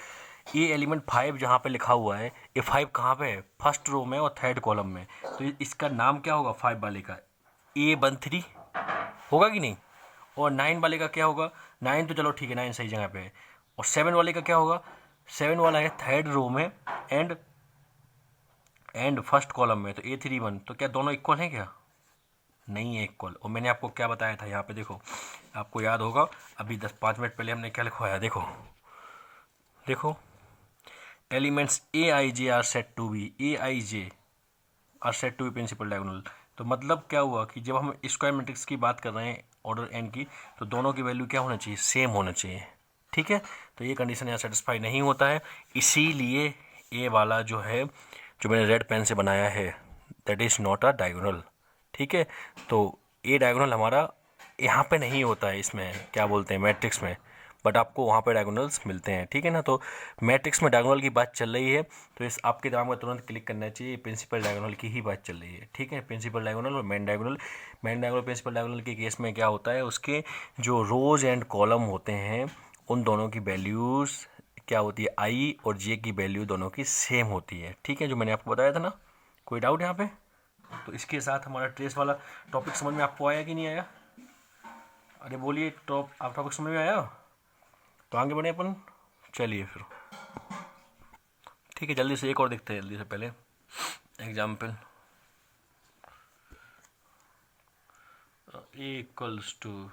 ये एलिमेंट 5 जहाँ पे लिखा हुआ है, ये 5 कहाँ पे है, फर्स्ट रो में और थर्ड कॉलम में। तो इसका नाम क्या होगा 5 वाले का, A13 होगा कि नहीं? और 9 वाले का क्या होगा, 9 तो चलो ठीक है, 9 सही जगह पे है। और 7 वाले का क्या होगा, 7 वाला है थर्ड रो में एंड फर्स्ट कॉलम में, तो A31। तो क्या दोनों इक्वल हैं क्या? नहीं है इक्वल। और मैंने आपको क्या बताया था, यहाँ पे देखो, आपको याद होगा अभी 10-5 मिनट पहले हमने क्या लिखवाया, देखो देखो, elements AIJ are set to be, AIJ are set to be principal diagonal. तो मतलब क्या हुआ कि जब हम स्क्वायर मैट्रिक्स की बात कर रहे हैं ऑर्डर n की, तो दोनों की वैल्यू क्या होना चाहिए, सेम होना चाहिए। ठीक है, तो ये कंडीशन यहाँ सेटिस्फाई नहीं होता है, इसीलिए ये वाला जो है, जो मैंने रेड पेन से बनाया है, that is not a diagonal. ठीक है, तो ये डायगोनल हमारा यहाँ पे नहीं होता है, इसमें क्या बोलते हैं मैट्रिक्स में, बट आपको वहाँ पे डायगोनल्स मिलते हैं। ठीक है ना, तो मैट्रिक्स में डायगोनल की बात चल रही है, तो इस आपके दिमाग में तुरंत क्लिक करना चाहिए, प्रिंसिपल डायगोनल की ही बात चल रही है। ठीक है, प्रिंसिपल डायगोनल और main diagonal. Main diagonal principal diagonal के केस में क्या होता है, उसके जो रोज एंड कॉलम होते हैं उन दोनों की वैल्यूज़ क्या होती है, आई और जे की वैल्यू दोनों की सेम होती है। ठीक है, जो मैंने आपको बताया था ना। कोई डाउट यहाँ पे? तो इसके साथ हमारा ट्रेस वाला टॉपिक समझ में आपको आया कि नहीं आया? अरे बोलिए, आप टॉपिक समझ में आया? तो आगे बढ़े अपन, चलिए फिर। ठीक है, जल्दी से एक और देखते हैं, जल्दी से पहले एग्जाम्पल। =1970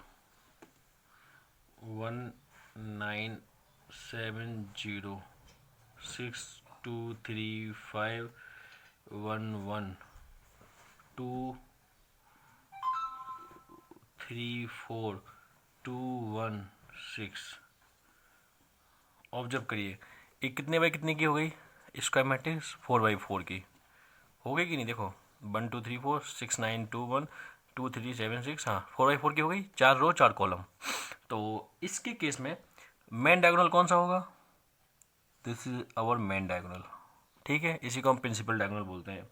ऑब्जर्व करिए, ये कितने बाई कितने की हो गई स्क्वायर मैट्रिक्स, 4x4 की हो गई कि नहीं? देखो 1 2 3 4 6 9 2 1 2 3 7 6, हाँ 4x4 की हो गई, 4 रो 4 कॉलम। तो इसके केस में मेन डायगोनल कौन सा होगा? This is our main diagonal. ठीक है, इसी को हम प्रिंसिपल डायगोनल बोलते हैं।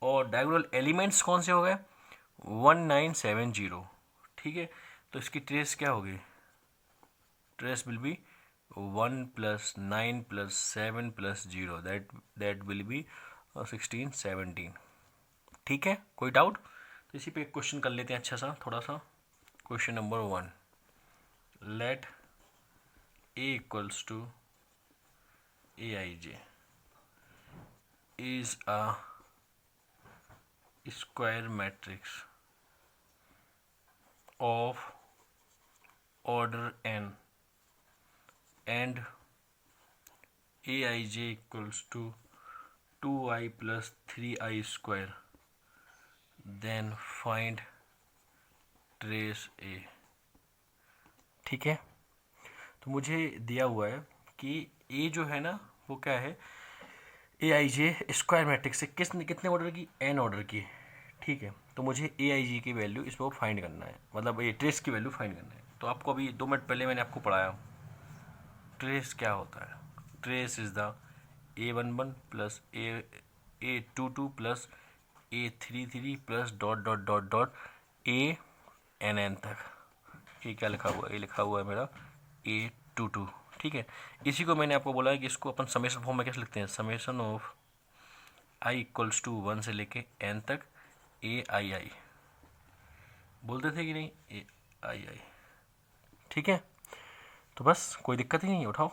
और डायगोनल एलिमेंट्स कौन से हो गए? 1970। ठीक है, तो इसकी ट्रेस क्या होगी? Trace will be 1 + 9 + 7 + 0, that will be 16 17। ठीक है, कोई डाउट? तो इसी पे एक क्वेश्चन कर लेते हैं अच्छा सा, थोड़ा सा। Question number 1, let A = AIJ is a square matrix of order n and Aij = 2i + 3i square, then find trace A। ठीक है, तो मुझे दिया हुआ है कि A जो है ना वो क्या है, AIJ स्क्वायर मैट्रिक्स से कितने ऑर्डर की, n ऑर्डर की। ठीक है, तो मुझे AIJ की वैल्यू इसमें फाइंड करना है, मतलब ये ट्रेस की वैल्यू फाइंड करना है। तो आपको अभी 2 मिनट पहले मैंने आपको पढ़ाया ट्रेस क्या होता है। Trace is the A11 + A22 + A33 + ANN तक। ये क्या लिखा हुआ है? ये लिखा हुआ है मेरा A22। ठीक है, इसी को मैंने आपको बोला है कि इसको अपन समेशन फॉर्म में कैसे लिखते हैं, समेशन ऑफ i = 1 से लेके n तक AII। बोलते थे कि नहीं, ए आई आई, ठीक है। तो बस कोई दिक्कत ही नहीं है, उठाओ।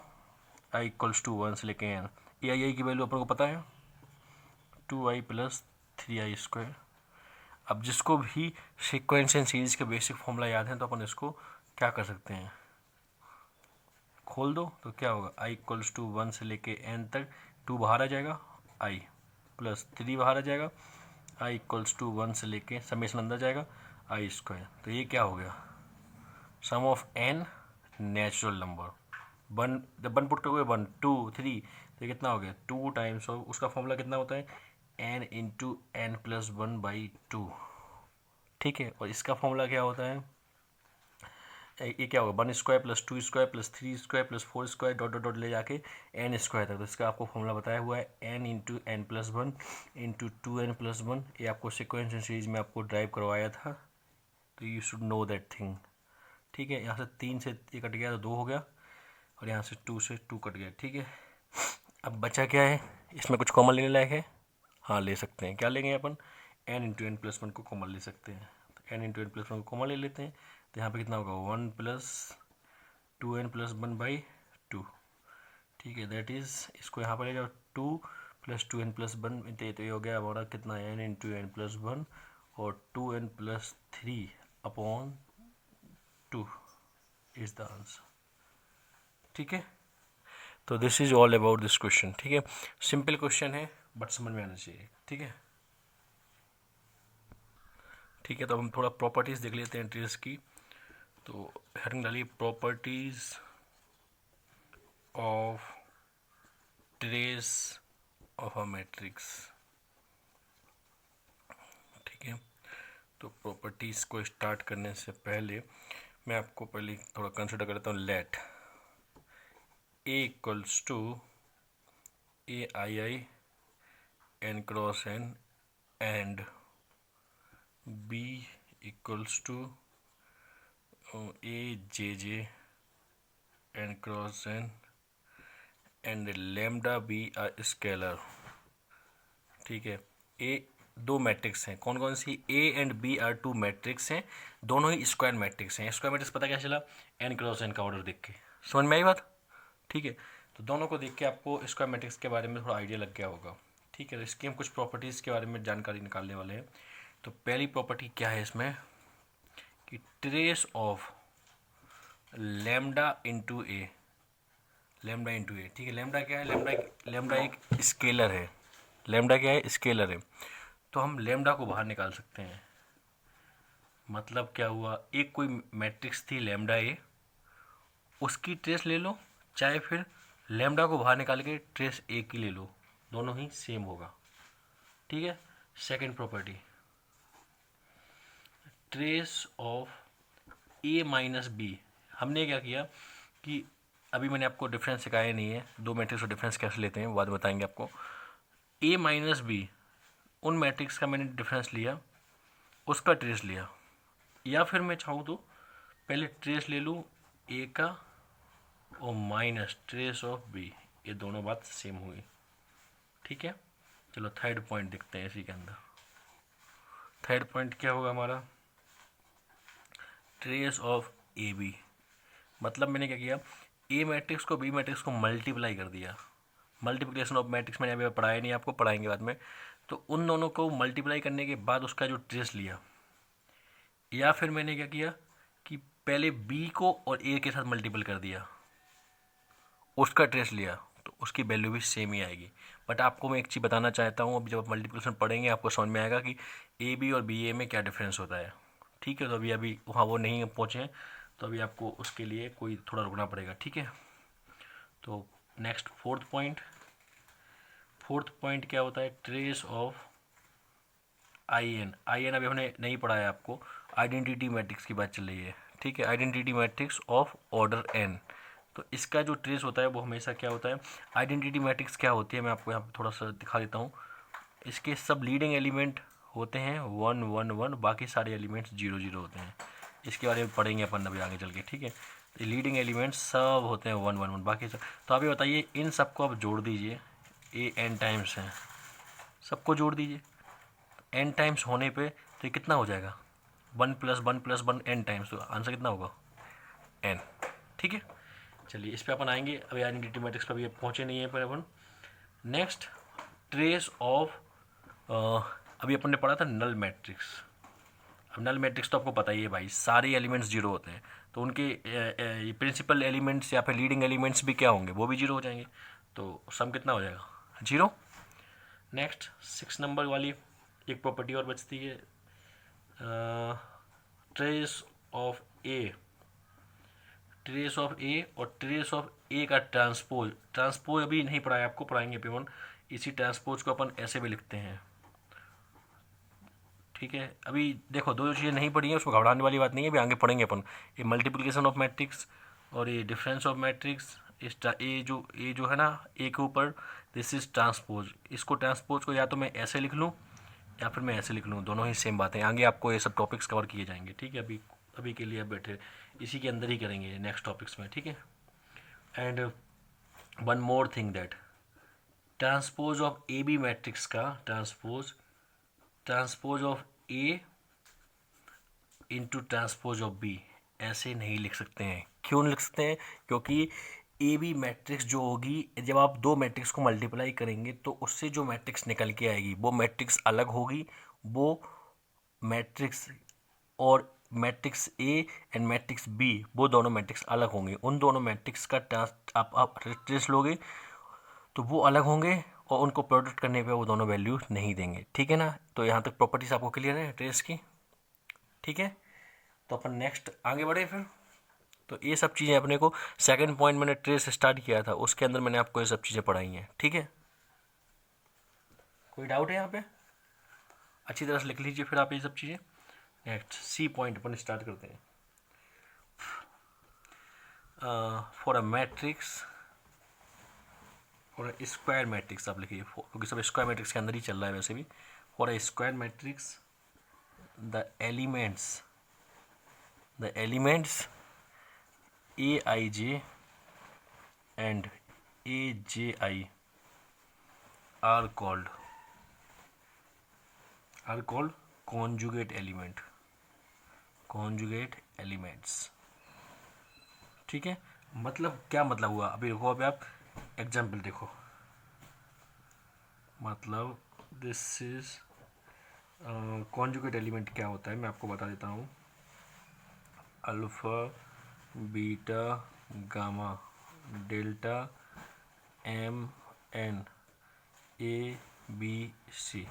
आई इक्वल्स टू 1 से लेके एन, ए आई की वैल्यू अपन को पता है 2i प्लस 3i स्क्वायर। अब जिसको भी सीक्वेंस एंड सीरीज के बेसिक फॉर्मूला याद है तो अपन इसको क्या कर सकते हैं, खोल दो तो क्या होगा, आई इक्वल्स टू 1 से लेके एन तक, 2 बाहर आ जाएगा, आई प्लस 3 बाहर आ जाएगा, आई इक्वल्स टू 1 से लेके समेशन अंदर जाएगा, आई स्क्वायर। तो ये क्या हो गया, sum of N natural number. One जब वन पुट करोगे 1 2 3 तो ये कितना हो गया, 2 टाइम्स ऑफ, उसका फॉर्मूला कितना होता है, एन इंटू एन प्लस 1/2, ठीक है। और इसका फॉर्मूला क्या होता है, ये क्या होगा, 1 square plus 2 square plus 3 square plus 4 square dot dot dot ले जाके एन स्क्वायर तक। तो इसका आपको फॉर्मूला बताया हुआ है N into N plus 1 into 2n+1। ये आपको सिक्वेंस एंड सीरीज में आपको ड्राइव करवाया था, तो you should know that thing, ठीक है। यहाँ से 3 से ये कट गया तो 2 हो गया, और यहाँ से 2 से 2 कट गया, ठीक है। अब बचा क्या है, इसमें कुछ कॉमन लेने लायक है, हाँ ले सकते हैं। क्या लेंगे अपन, एन इंटू एन प्लस 1 को कॉमन ले सकते हैं। तो एन इंटू एन प्लस 1 को कॉमन ले लेते हैं, तो यहाँ पे कितना होगा, 1 प्लस 2n+1/2, ठीक है। दैट इज़, इसको यहाँ पर ले जाओ, 2 प्लस 2n+1, तो ये हो गया हमारा कितना, एन इंटू एन प्लस 1 और 2n+3/2 इज द आंसर, ठीक है। तो this is all about this question, ठीक है। सिंपल क्वेश्चन है बट समझ में आना चाहिए, ठीक है। ठीक है, तो हम थोड़ा प्रॉपर्टीज़ देख लेते हैं ट्रेस की। तो हेडिंग डालिए, properties of trace of a matrix, ठीक है। तो प्रॉपर्टीज़ को स्टार्ट करने से पहले मैं आपको पहले थोड़ा कंसिडर करता हूँ। Let A equals to A I I N cross N and B equals to A J J N cross N and lambda be a scalar, ठीक है। ए दो मैट्रिक्स हैं, कौन कौन सी, A and B are 2 matrix हैं, दोनों ही स्क्वायर मैट्रिक्स हैं। स्क्वायर मैट्रिक्स पता क्या चला, एन क्रॉस एन का ऑर्डर देख के, समझ में आई बात, ठीक है। तो दोनों को देख के आपको स्क्वायर मैट्रिक्स के बारे में थोड़ा आइडिया लग गया होगा, ठीक है। तो इसकी हम कुछ प्रॉपर्टीज़ के बारे में जानकारी निकालने वाले हैं। तो पहली प्रॉपर्टी क्या है इसमें, कि trace of lambda into A, lambda into A, ठीक है। लैम्डा क्या है, लैम्डा एक स्केलर है, लैम्डा क्या है, स्केलर है। तो हम लैम्डा को बाहर निकाल सकते हैं। मतलब क्या हुआ, एक कोई मैट्रिक्स थी लैम्डा ए, उसकी ट्रेस ले लो, चाहे फिर लैम्डा को बाहर निकाल के ट्रेस ए की ले लो, दोनों ही सेम होगा, ठीक है। Second property, trace of A minus B. हमने क्या किया कि अभी मैंने आपको डिफरेंस सिखाया नहीं है, दो मैट्रिक्स का डिफरेंस कैसे लेते हैं बाद में बताएंगे आपको। ए माइनस बी, उन मैट्रिक्स का मैंने डिफरेंस लिया, उसका ट्रेस लिया, या फिर मैं चाहूँ तो पहले ट्रेस ले लूँ ए का और माइनस ट्रेस ऑफ बी, ये दोनों बात सेम हुई, ठीक है। चलो थर्ड पॉइंट देखते हैं इसी के अंदर। थर्ड पॉइंट क्या होगा हमारा, ट्रेस ऑफ ए बी। मतलब मैंने क्या किया, ए मैट्रिक्स को बी मैट्रिक्स को मल्टीप्लाई कर दिया। मल्टीप्लिकेशन ऑफ मैट्रिक्स मैंने अभी पढ़ाया नहीं, आपको पढ़ाएंगे बाद में। तो उन दोनों को मल्टीप्लाई करने के बाद उसका जो ट्रेस लिया, या फिर मैंने क्या किया कि पहले बी को और ए के साथ मल्टीपल कर दिया, उसका ट्रेस लिया, तो उसकी वैल्यू भी सेम ही आएगी। बट आपको मैं एक चीज़ बताना चाहता हूँ, अभी जब आप मल्टीप्लिकेशन पढ़ेंगे आपको समझ में आएगा कि ए बी और बी ए में क्या डिफरेंस होता है, ठीक है। तो अभी वहाँ वो नहीं पहुँचे हैं, तो अभी आपको उसके लिए कोई थोड़ा रुकना पड़ेगा, ठीक है। तो नेक्स्ट फोर्थ पॉइंट क्या होता है, ट्रेस ऑफ आई एन। अभी हमने नहीं पढ़ा है आपको, आइडेंटिटी मैट्रिक्स की बात चल रही है, ठीक है। Identity matrix of order N, तो इसका जो ट्रेस होता है वो हमेशा क्या होता है, आइडेंटिटी मैट्रिक्स क्या होती है मैं आपको यहाँ पे थोड़ा सा दिखा देता हूँ। इसके सब लीडिंग एलिमेंट होते हैं 1 1 1, बाकी सारे एलिमेंट्स 0 0 होते हैं। इसके बारे में पढ़ेंगे अपन अभी आगे चल के, ठीक है। तो लीडिंग एलिमेंट्स सब होते हैं 1 1 1, बाकी सब। तो आप ये बताइए, इन सबको आप जोड़ दीजिए, ए एन टाइम्स हैं, सबको जोड़ दीजिए, एन टाइम्स होने पे तो ये कितना हो जाएगा, 1+1+1 n टाइम्स, तो आंसर कितना होगा n। ठीक है, चलिए इस पे अपन आएंगे, अभी आइडेंटिटी मैट्रिक्स पर भी पहुँचे नहीं है पर अपन। नेक्स्ट ट्रेस ऑफ, अभी अपन ने पढ़ा था नल मैट्रिक्स। अब नल मैट्रिक्स तो आपको पता ही है भाई, सारे एलिमेंट्स जीरो होते हैं, तो उनके प्रिंसिपल एलिमेंट्स या फिर लीडिंग एलिमेंट्स भी क्या होंगे, वो भी जीरो हो जाएंगे, तो सम कितना हो जाएगा, जीरो। नेक्स्ट 6 नंबर वाली एक प्रॉपर्टी और बचती है, trace of A, trace of A और ट्रेस ऑफ ए का ट्रांसपोज। ट्रांसपोज अभी नहीं पढ़ाया आपको, पढ़ाएंगे अपन। इसी ट्रांसपोज को अपन ऐसे भी लिखते हैं, ठीक है। अभी देखो दो चीज़ें नहीं पढ़ी हैं, उसको घबराने वाली बात नहीं है, अभी आगे पढ़ेंगे अपन। ये मल्टीप्लिकेशन ऑफ मैट्रिक्स और ये डिफरेंस ऑफ मैट्रिक्स। इस ये जो है ना ए के ऊपर, दिस इज ट्रांसपोज। इसको ट्रांसपोज को या तो मैं ऐसे लिख लूँ या फिर मैं ऐसे लिख लूँ, दोनों ही सेम बातें। आगे आपको ये सब टॉपिक्स कवर किए जाएंगे, ठीक है। अभी के लिए अब बैठे इसी के अंदर ही करेंगे नेक्स्ट टॉपिक्स में, ठीक है। And one more thing that transpose of A B matrix का transpose of A into transpose of B ऐसे नहीं लिख सकते हैं। क्यों नहीं लिख सकते हैं? क्योंकि ए बी मैट्रिक्स जो होगी, जब आप दो मैट्रिक्स को मल्टीप्लाई करेंगे तो उससे जो मैट्रिक्स निकल के आएगी वो मैट्रिक्स अलग होगी। वो मैट्रिक्स और matrix A and matrix B, वो दोनों मैट्रिक्स अलग होंगे। उन दोनों मैट्रिक्स का आप ट्रेस लोगे तो वो अलग होंगे और उनको प्रोडक्ट करने पे वो दोनों वैल्यू नहीं देंगे, ठीक है ना। तो यहाँ तक प्रॉपर्टीज आपको क्लियर है ट्रेस की, ठीक है। तो अपन नेक्स्ट आगे बढ़े फिर। तो ये सब चीज़ें अपने को सेकंड पॉइंट मैंने ट्रेस स्टार्ट किया था, उसके अंदर मैंने आपको ये सब चीज़ें पढ़ाई हैं, ठीक है। कोई डाउट है यहाँ पे? अच्छी तरह से लिख लीजिए फिर आप ये सब चीज़ें। नेक्स्ट सी पॉइंट अपन स्टार्ट करते हैं। For a matrix, for a square matrix आप लिखिए, क्योंकि सब स्क्वायर मैट्रिक्स के अंदर ही चल रहा है वैसे भी। For a square matrix the elements aij and aji are called conjugate elements, ठीक है। मतलब क्या मतलब हुआ, अभी देखो, अभी आप एग्जाम्पल देखो। मतलब दिस इज कॉन्जुगेट एलिमेंट क्या होता है मैं आपको बता देता हूँ। Alpha beta gamma delta M N A B C,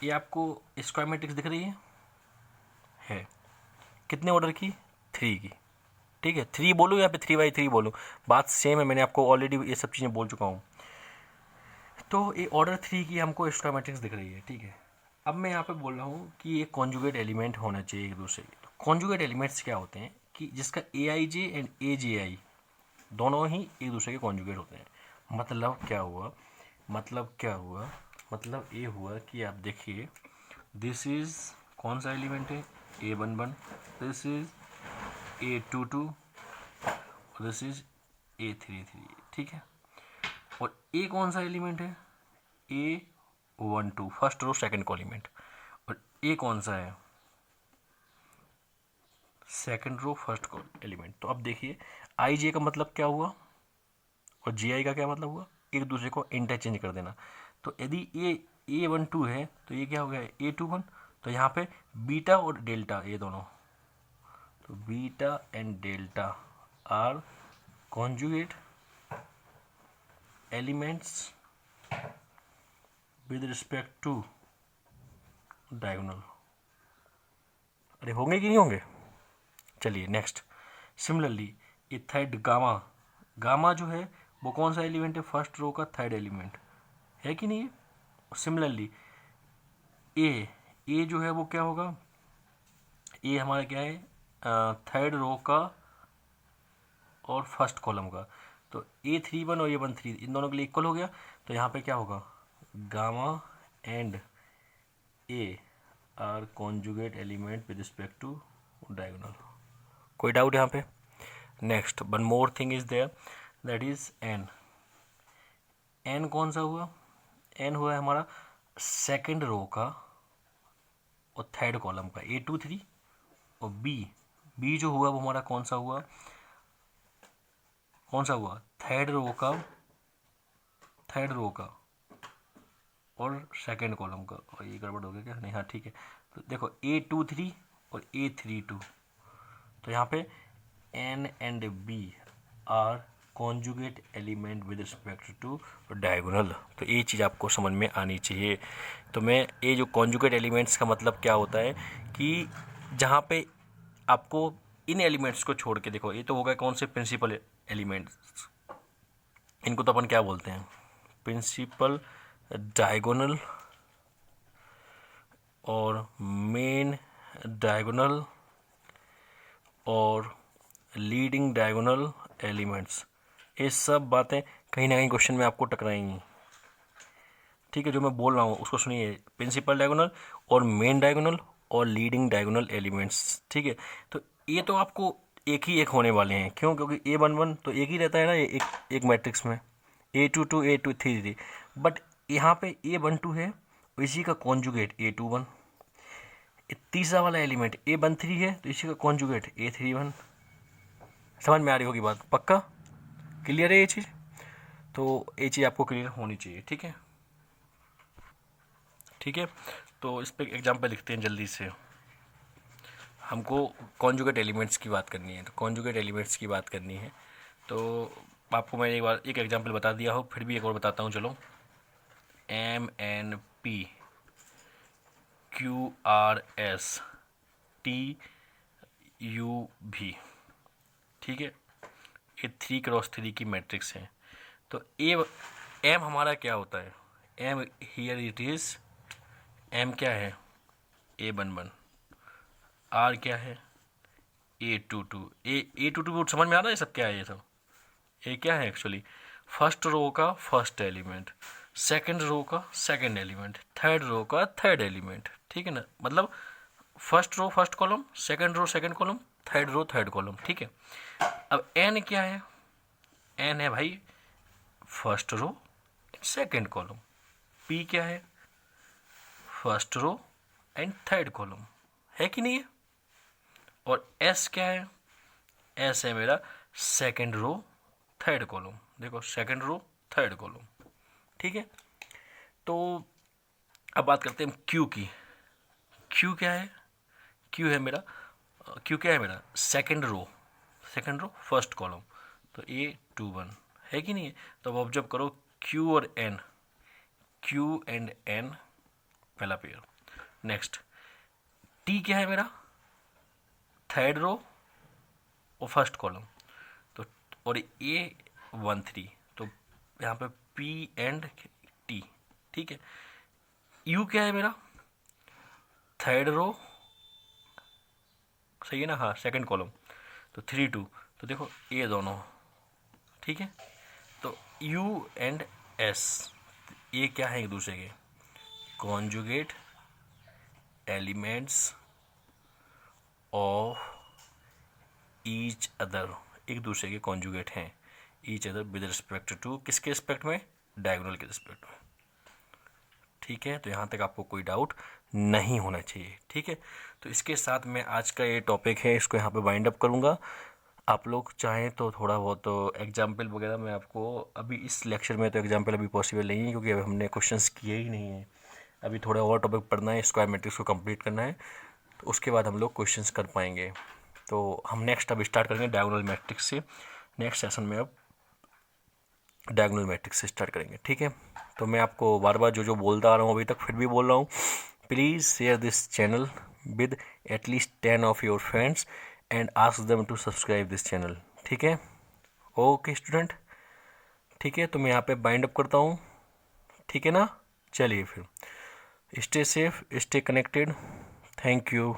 ये आपको स्क्वायर मैट्रिक्स दिख रही है कितने ऑर्डर की? 3 की, ठीक है। 3 बोलो या फिर 3x3 बोलो, बात सेम है, मैंने आपको ऑलरेडी ये सब चीज़ें बोल चुका हूँ। तो ये ऑर्डर 3 की हमको स्क्वायर मैट्रिक्स दिख रही है, ठीक है। अब मैं यहाँ पे बोल रहा हूँ कि ये कॉन्जुगेट एलिमेंट होना चाहिए एक दूसरे के। तो कॉन्जुगेट एलिमेंट्स क्या होते हैं कि जिसका ए आई जे एंड ए जे आई दोनों ही एक दूसरे के कॉन्जुगेट होते हैं। मतलब क्या हुआ, मतलब ये हुआ कि आप देखिए, दिस इज कौन सा एलिमेंट है, A11, दिस इज A22 और दिस इज A33, ठीक है। और ए कौन सा एलिमेंट है, A12, फर्स्ट रो सेकंड कॉलीमेंट। और ए कौन सा है, सेकंड रो फर्स्ट एलिमेंट। तो अब देखिए आई जे का मतलब क्या हुआ और जी आई का क्या मतलब हुआ, एक दूसरे को इंटरचेंज कर देना। तो यदि ये A12 है तो ये क्या हो गया A21। तो यहाँ पे बीटा और डेल्टा ये दोनों, तो beta and delta are conjugate elements with respect to diagonal. अरे होंगे कि नहीं होंगे? चलिए नेक्स्ट। सिमिलरली ये थर्ड गामा जो है वो कौन सा एलिमेंट है, फर्स्ट रो का थर्ड एलिमेंट है कि नहीं है। सिमिलरली ए जो है वो क्या होगा, ए हमारा क्या है, थर्ड रो का और फर्स्ट कॉलम का। तो A31 और A13 इन दोनों के लिए इक्वल हो गया। तो यहाँ पे क्या होगा, gamma and A are conjugate element with respect to diagonal. कोई डाउट यहाँ पे? Next one more thing is there, that is N कौन सा हुआ, एन हुआ है हमारा सेकंड रो का और थर्ड कॉलम का A2 3 और बी जो हुआ वो हमारा कौन सा हुआ थर्ड रो का और सेकंड कॉलम का। और ये गड़बड़ हो गया क्या? नहीं, हाँ ठीक है। तो देखो A2 3 और A3 2, तो यहाँ पे N and B are conjugate element with respect to diagonal. तो ये चीज़ आपको समझ में आनी चाहिए। तो मैं ये जो कॉन्जुगेट एलिमेंट्स का मतलब क्या होता है कि जहाँ पे आपको इन एलिमेंट्स को छोड़ के, देखो ये तो हो गए कौन से प्रिंसिपल एलिमेंट्स, इनको तो अपन क्या बोलते हैं, प्रिंसिपल डायगोनल और मेन डायगोनल और लीडिंग डायगोनल एलिमेंट्स। ये सब बातें कहीं ना कहीं क्वेश्चन में आपको टकराएंगी, ठीक है। जो मैं बोल रहा हूँ उसको सुनिए, प्रिंसिपल डायगोनल और मेन डायगोनल और लीडिंग डायगोनल एलिमेंट्स, ठीक है। तो ये तो आपको एक ही एक होने वाले हैं, क्यों? क्योंकि A11 तो एक ही रहता है ना ये एक मैट्रिक्स में, A22 A2 3 बट यहाँ पे A12 है और इसी का कॉन्जुगेट A21। तीसरा वाला एलिमेंट A13 है तो इसी का कॉन्जुगेट A31। समझ में आ रही होगी बात? पक्का क्लियर है ये चीज़? तो ये चीज़ आपको क्लियर होनी चाहिए, ठीक है। ठीक है, तो इस पर एग्जाम्पल लिखते हैं जल्दी से। हमको कॉन्जुगेट एलिमेंट्स की बात करनी है, तो कॉन्जुगेट एलिमेंट्स की बात करनी है तो आपको मैं एक एग्जाम्पल बता दिया हो, फिर भी एक और बताता हूँ। चलो, MNP QRS TUV, ठीक है, ये 3x3 की मैट्रिक्स है। तो M हमारा क्या होता है? M here it is, M क्या है? A11। R क्या है? A22। A22 समझ में आ रहा है सब क्या है? ये सब ये क्या है एक्चुअली? फर्स्ट रो का फर्स्ट एलिमेंट, सेकंड रो का सेकंड एलिमेंट, थर्ड रो का थर्ड एलिमेंट, ठीक है ना। मतलब first row first column, second row second column, third row third column, ठीक है। अब N क्या है? N है भाई first row second column. P क्या है? First row and third column, है कि नहीं है? और S क्या है? S है मेरा सेकंड रो थर्ड कॉलम। देखो सेकंड रो थर्ड कॉलम, ठीक है। तो अब बात करते हैं Q की। Q क्या है? Q क्या है मेरा? सेकंड रो फर्स्ट कॉलम, तो A21, है कि नहीं है? तो अब ऑब्जर्व करो Q और N, Q एंड N पहला पेयर। नेक्स्ट T क्या है मेरा? थर्ड रो और फर्स्ट कॉलम, तो और A13, तो यहाँ पे P एंड T, ठीक है। U क्या है मेरा? थर्ड रो, सही है ना? हाँ, सेकंड कॉलम, तो 3 2, तो देखो ये दोनों, ठीक है। तो U एंड S ये क्या है? एक दूसरे के conjugate elements of each other, एक दूसरे के कॉन्जुगेट हैं, each other with respect to, किसके रिस्पेक्ट में? डायगोनल के रिस्पेक्ट में, ठीक है। तो यहाँ तक आपको कोई डाउट नहीं होना चाहिए, ठीक है। तो इसके साथ मैं आज का ये टॉपिक है इसको यहाँ पे वाइंड अप करूँगा। आप लोग चाहें तो थोड़ा बहुत तो एग्जाम्पल वगैरह मैं आपको, अभी इस लेक्चर में तो एग्जाम्पल अभी पॉसिबल नहीं है क्योंकि अभी हमने क्वेश्चंस किए ही नहीं हैं। अभी थोड़ा और टॉपिक पढ़ना है, स्क्वायर मैट्रिक्स को कंप्लीट करना है, तो उसके बाद हम लोग क्वेश्चंस कर पाएंगे। तो हम नेक्स्ट अब स्टार्ट करेंगे डायगोनल मैट्रिक्स से। नेक्स्ट सेशन में अब डायगोनल मैट्रिक्स से स्टार्ट करेंगे, ठीक है। तो मैं आपको बार बार जो बोलता आ रहा हूँ अभी तक, फिर भी बोल रहा हूँ, please share this channel with at least 10 of your friends and ask them to subscribe this channel, ठीक है। ओके स्टूडेंट, ठीक है। तो मैं यहाँ पे बाइंड अप करता हूँ, ठीक है ना। चलिए फिर, stay safe, stay connected, thank you.